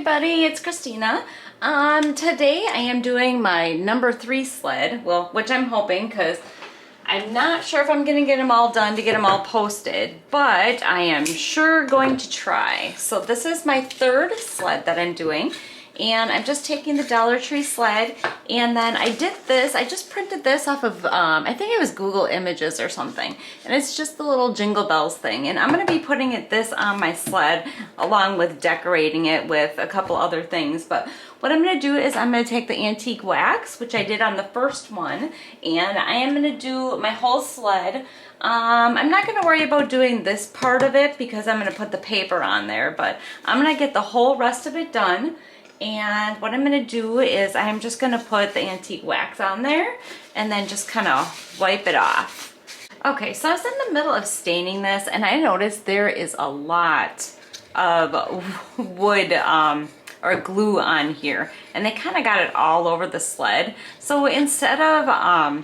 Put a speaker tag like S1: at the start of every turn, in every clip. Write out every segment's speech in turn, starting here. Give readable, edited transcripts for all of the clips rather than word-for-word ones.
S1: everybody, it's Christina. Today I am doing my number 3 sled, well, which I'm hoping, because I'm not sure if I'm going to get them all done to get them all posted, but I am sure going to try. So this is my 3rd sled that I'm doing, and I'm just taking the Dollar Tree sled, and then I just printed this off of, I think it was Google Images or something, and it's just the little Jingle Bells thing, and I'm going to be putting this on my sled along with decorating it with a couple other things. But what I'm going to do is I'm going to take the antique wax, which I did on the first one, and I am going to do my whole sled. I'm not going to worry about doing this part of it because I'm going to put the paper on there, but I'm going to get the whole rest of it done. And what I'm going to do is I'm just going to put the antique wax on there and then just kind of wipe it off. Okay, so I was in the middle of staining this and I noticed there is a lot of wood or glue on here, and they kind of got it all over the sled. So instead of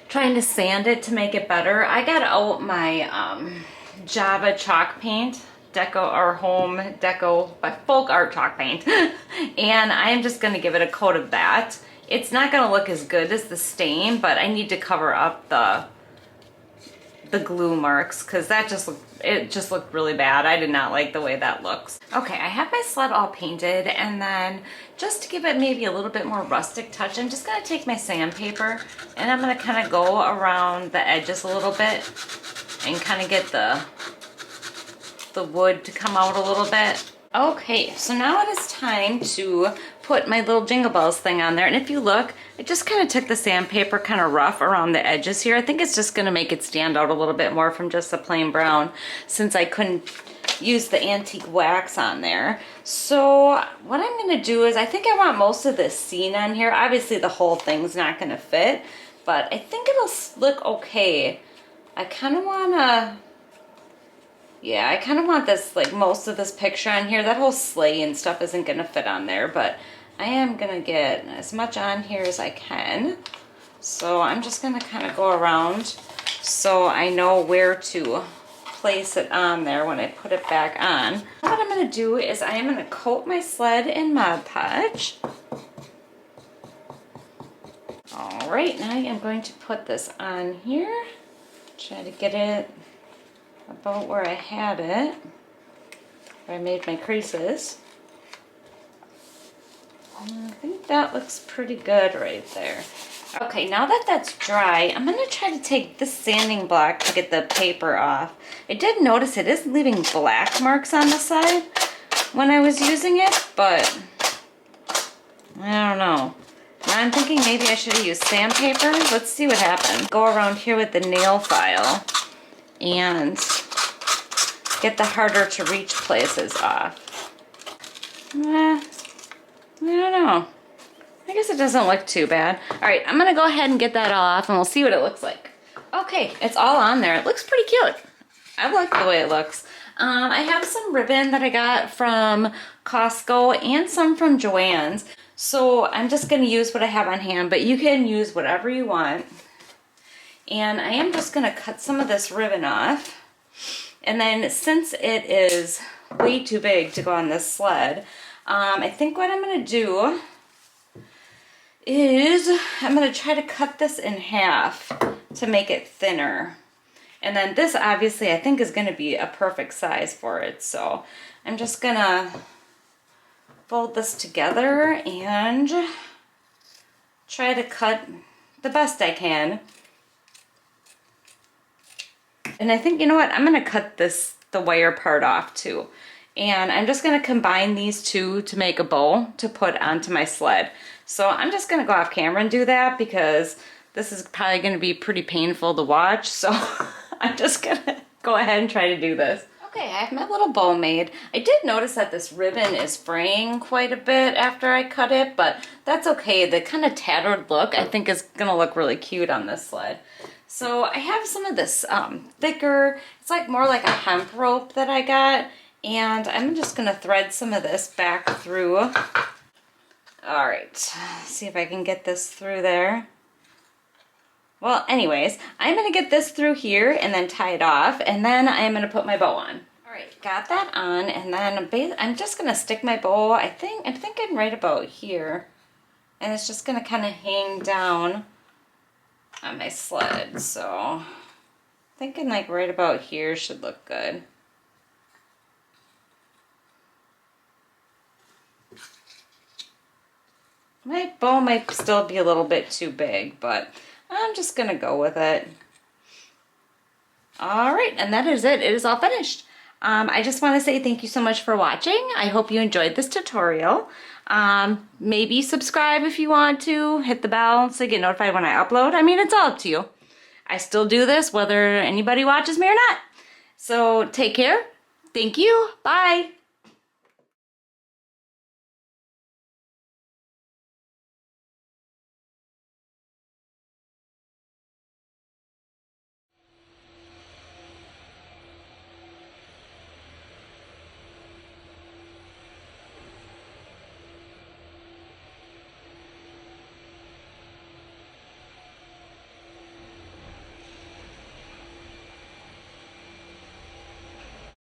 S1: trying to sand it to make it better, I got out my Java chalk paint. Deco or home deco by folk art chalk paint and I am just going to give it a coat of that. It's not going to look as good as the stain, but I need to cover up the glue marks because it just looked really bad. I did not like the way that looks. Okay, I have my sled all painted, and then just to give it maybe a little bit more rustic touch, I'm just going to take my sandpaper and I'm going to kind of go around the edges a little bit and kind of get the wood to come out a little bit. Okay, so now it is time to put my little Jingle Bells thing on there, and if you look, I just kind of took the sandpaper kind of rough around the edges here. I think it's just going to make it stand out a little bit more from just the plain brown, since I couldn't use the antique wax on there. So what I'm going to do is, I think I want most of this scene on here. Obviously the whole thing's not going to fit, but I think it'll look okay. I kind of want to, yeah, I kind of want this, like most of this picture on here. That whole sleigh and stuff isn't going to fit on there, but I am going to get as much on here as I can. So I'm just going to kind of go around so I know where to place it on there when I put it back on. What I'm going to do is I am going to coat my sled in Mod Podge. All right, now I am going to put this on here. Try to get it about where I had it, where I made my creases. I think that looks pretty good right there. Okay, now that that's dry, I'm going to try to take this sanding block to get the paper off. I did notice it is leaving black marks on the side when I was using it, but I don't know. Now I'm thinking maybe I should have used sandpaper. Let's see what happens. Go around here with the nail file and get the harder to reach places off. I don't know. I guess it doesn't look too bad. Alright, I'm going to go ahead and get that all off and we'll see what it looks like. Okay, it's all on there. It looks pretty cute. I like the way it looks. I have some ribbon that I got from Costco and some from Joanns. So I'm just going to use what I have on hand, but you can use whatever you want. And I am just going to cut some of this ribbon off. And then since it is way too big to go on this sled, I think what I'm going to do is I'm going to try to cut this in half to make it thinner. And then this obviously I think is going to be a perfect size for it. So I'm just going to fold this together and try to cut the best I can. And I think, you know what, I'm going to cut the wire part off too. And I'm just going to combine these two to make a bow to put onto my sled. So I'm just going to go off camera and do that because this is probably going to be pretty painful to watch. So I'm just going to go ahead and try to do this. Okay, I have my little bow made. I did notice that this ribbon is fraying quite a bit after I cut it, but that's okay. The kind of tattered look I think is going to look really cute on this sled. So I have some of this thicker, it's like more like a hemp rope that I got, and I'm just going to thread some of this back through. All right, see if I can get this through there. Well, anyways, I'm going to get this through here and then tie it off, and then I'm going to put my bow on. All right, got that on, and then I'm just gonna stick my bow. I'm thinking right about here, and it's just gonna kind of hang down on my sled. So thinking like right about here should look good. My bow might still be a little bit too big, but I'm just gonna go with it. All right, and that is it. It is all finished. I just want to say thank you so much for watching. I hope you enjoyed this tutorial. Maybe subscribe if you want to. Hit the bell so you get notified when I upload. I mean, it's all up to you. I still do this whether anybody watches me or not. So take care. Thank you. Bye.